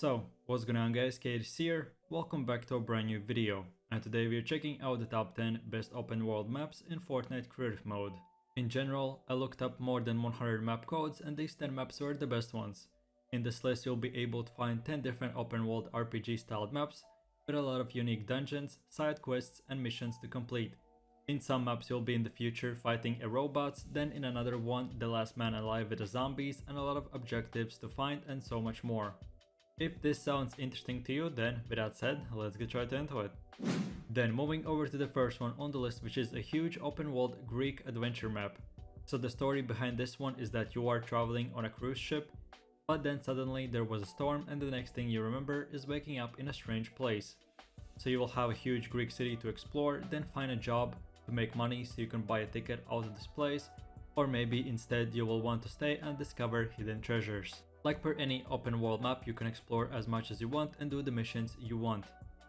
So, what's going on guys, Kaid here, welcome back to a brand new video, and today we are checking out the top 10 best open world maps in Fortnite creative mode. In general, I looked up more than 100 map codes and these 10 maps were the best ones. In this list you'll be able to find 10 different open world RPG styled maps with a lot of unique dungeons, side quests and missions to complete. In some maps you'll be in the future fighting a robots, then in another one the last man alive with the zombies and a lot of objectives to find and so much more. If this sounds interesting to you, then with that said, let's get right into it. Then moving over to the first one on the list, which is a huge open world Greek adventure map. So the story behind this one is that you are traveling on a cruise ship, but then suddenly there was a storm and the next thing you remember is waking up in a strange place. So you will have a huge Greek city to explore, then find a job to make money so you can buy a ticket out of this place, or maybe instead you will want to stay and discover hidden treasures. Like per any open world map, you can explore as much as you want and do the missions you want.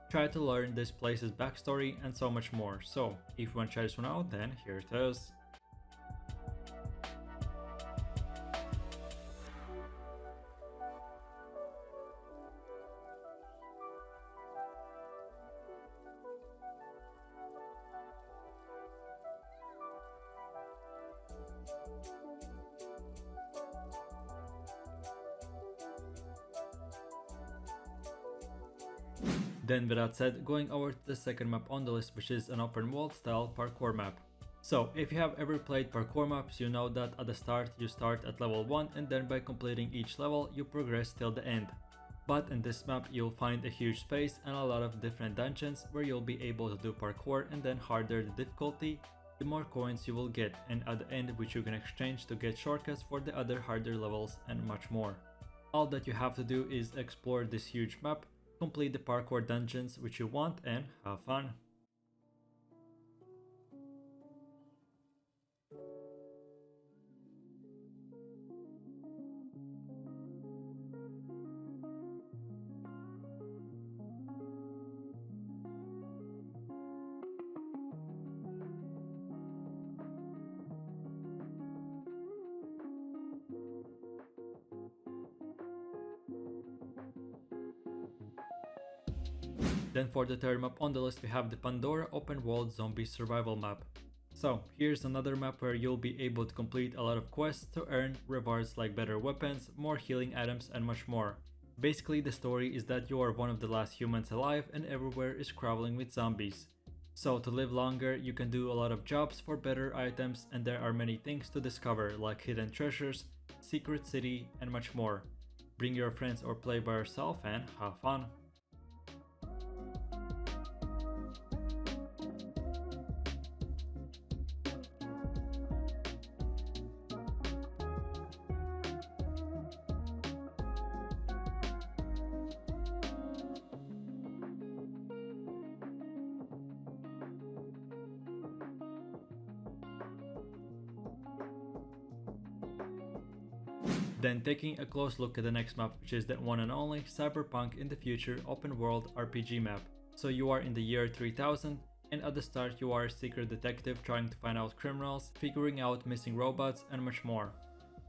Try to learn this place's backstory and so much more. So if you want to try this one out, then here it is. Then with that said, going over to the second map on the list, which is an open world style parkour map. So if you have ever played parkour maps, you know that at the start you start at level 1 and then by completing each level you progress till the end. But in this map you'll find a huge space and a lot of different dungeons where you'll be able to do parkour, and then harder the difficulty, the more coins you will get, and at the end which you can exchange to get shortcuts for the other harder levels and much more. All that you have to do is explore this huge map, complete the parkour dungeons which you want and have fun. Then for the third map on the list we have the Pandora open world zombie survival map. So here's another map where you'll be able to complete a lot of quests to earn rewards like better weapons, more healing items and much more. Basically the story is that you are one of the last humans alive and everywhere is crawling with zombies. So to live longer you can do a lot of jobs for better items, and there are many things to discover like hidden treasures, secret city and much more. Bring your friends or play by yourself and have fun. Then taking a close look at the next map, which is the one and only Cyberpunk in the Future open world RPG map. So you are in the year 3000 and at the start you are a secret detective trying to find out criminals, figuring out missing robots and much more.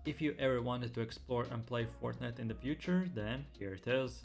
If you ever wanted to explore and play Fortnite in the future, then here it is.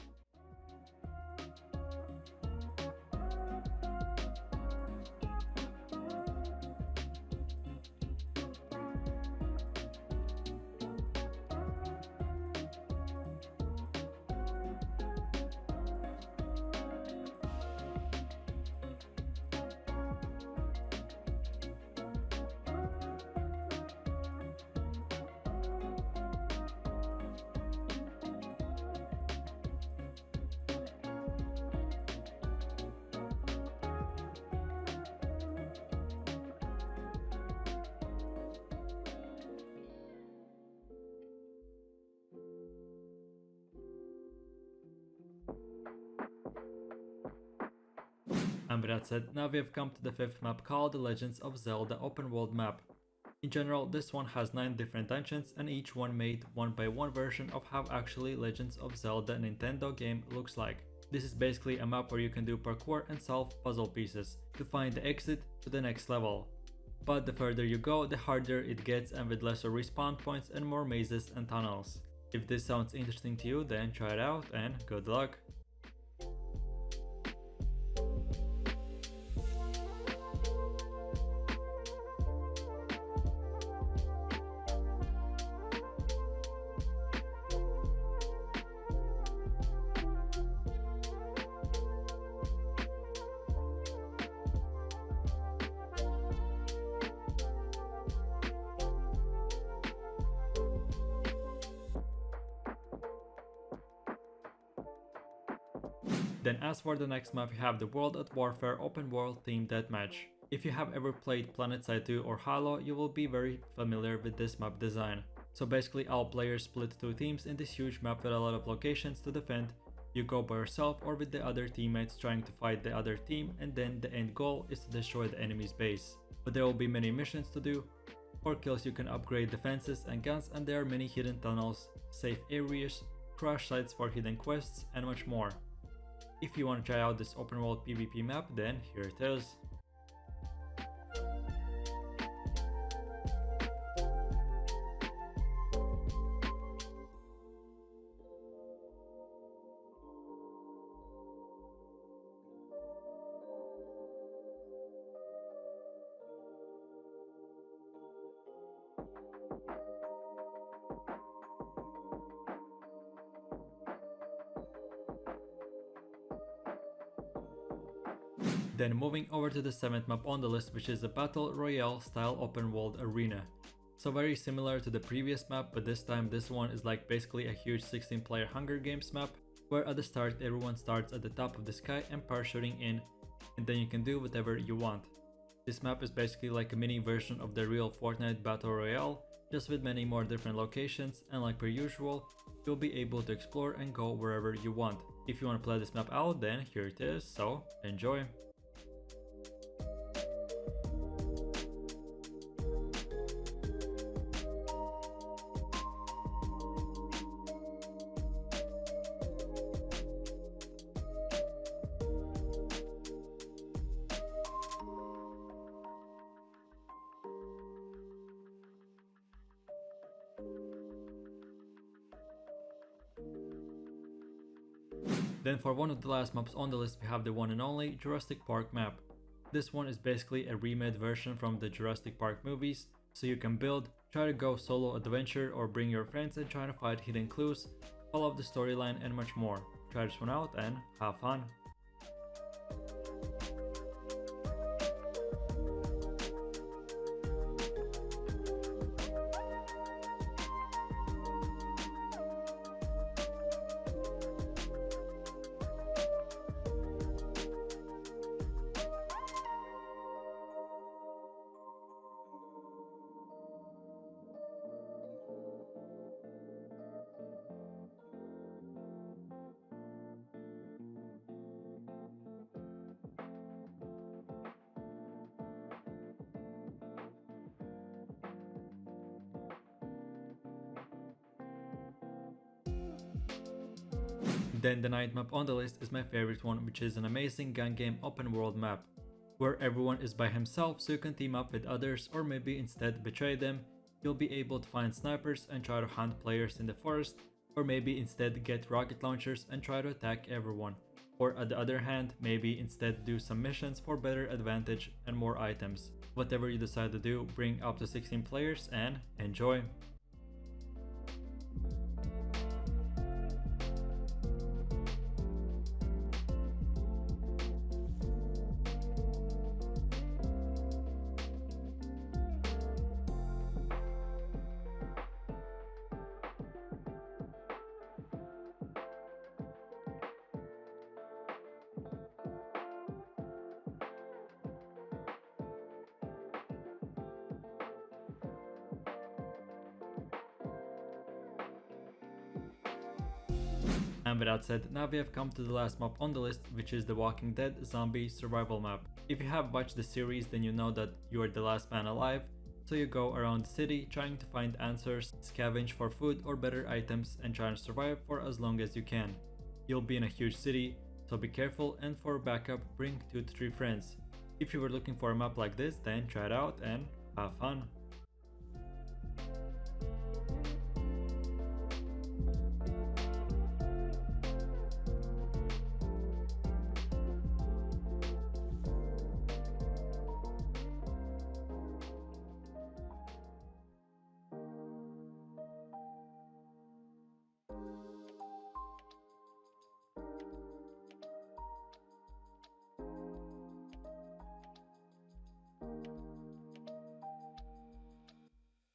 And with that said, now we have come to the fifth map called the Legends of Zelda open world map. In general, this one has 9 different dungeons and each one made one by one version of how actually Legends of Zelda Nintendo game looks like. This is basically a map where you can do parkour and solve puzzle pieces to find the exit to the next level. But the further you go, the harder it gets and with lesser respawn points and more mazes and tunnels. If this sounds interesting to you, then try it out and good luck! Then as for the next map, you have the World at Warfare open world themed deathmatch. If you have ever played PlanetSide 2 or Halo, you will be very familiar with this map design. So basically all players split two teams in this huge map with a lot of locations to defend. You go by yourself or with the other teammates trying to fight the other team, and then the end goal is to destroy the enemy's base. But there will be many missions to do. For kills you can upgrade defenses and guns, and there are many hidden tunnels, safe areas, crash sites for hidden quests, and much more. If you want to try out this open world PvP map, then here it is. Then moving over to the 7th map on the list, which is a Battle Royale style open world arena. So very similar to the previous map, but this time this one is like basically a huge 16-player Hunger Games map, where at the start everyone starts at the top of the sky and parachuting in, and then you can do whatever you want. This map is basically like a mini version of the real Fortnite Battle Royale, just with many more different locations, and like per usual, you'll be able to explore and go wherever you want. If you want to play this map out, then here it is, so enjoy! Then for one of the last maps on the list, we have the one and only Jurassic Park map. This one is basically a remade version from the Jurassic Park movies, so you can build, try to go solo adventure, or bring your friends and try to find hidden clues, follow the storyline and much more. Try this one out and have fun! Then the 9th map on the list is my favorite one, which is an amazing gun game open world map, where everyone is by himself, so you can team up with others or maybe instead betray them. You'll be able to find snipers and try to hunt players in the forest, or maybe instead get rocket launchers and try to attack everyone. Or at the other hand, maybe instead do some missions for better advantage and more items. Whatever you decide to do, bring up to 16 players and enjoy! And with that said, now we have come to the last map on the list, which is the Walking Dead zombie survival map. If you have watched the series, then you know that you are the last man alive, so you go around the city trying to find answers, scavenge for food or better items, and try to survive for as long as you can. You'll be in a huge city, so be careful, and for backup, bring 2 to 3 friends. If you were looking for a map like this, then try it out and have fun!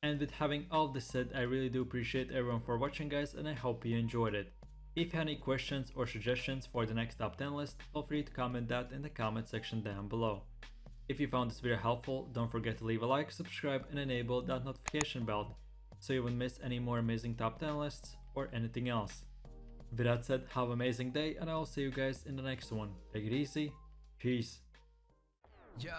And with having all this said, I really do appreciate everyone for watching, guys, and I hope you enjoyed it. If you have any questions or suggestions for the next top 10 list, feel free to comment that in the comment section down below. If you found this video helpful, don't forget to leave a like, subscribe, and enable that notification bell so you won't miss any more amazing top 10 lists or anything else. With that said, have an amazing day, and I will see you guys in the next one. Take it easy. Peace. Yo,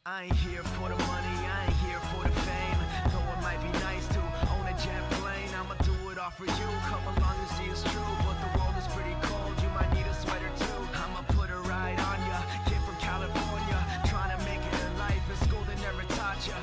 I ain't here for the money, I ain't here for the fame. Though it might be nice to own a jet plane, I'ma do it all for you. Come along and see it's true, but the world is pretty cold. You might need a sweater too. I'ma put a ride on ya, kid from California, trying to make it in life. In school they never taught ya.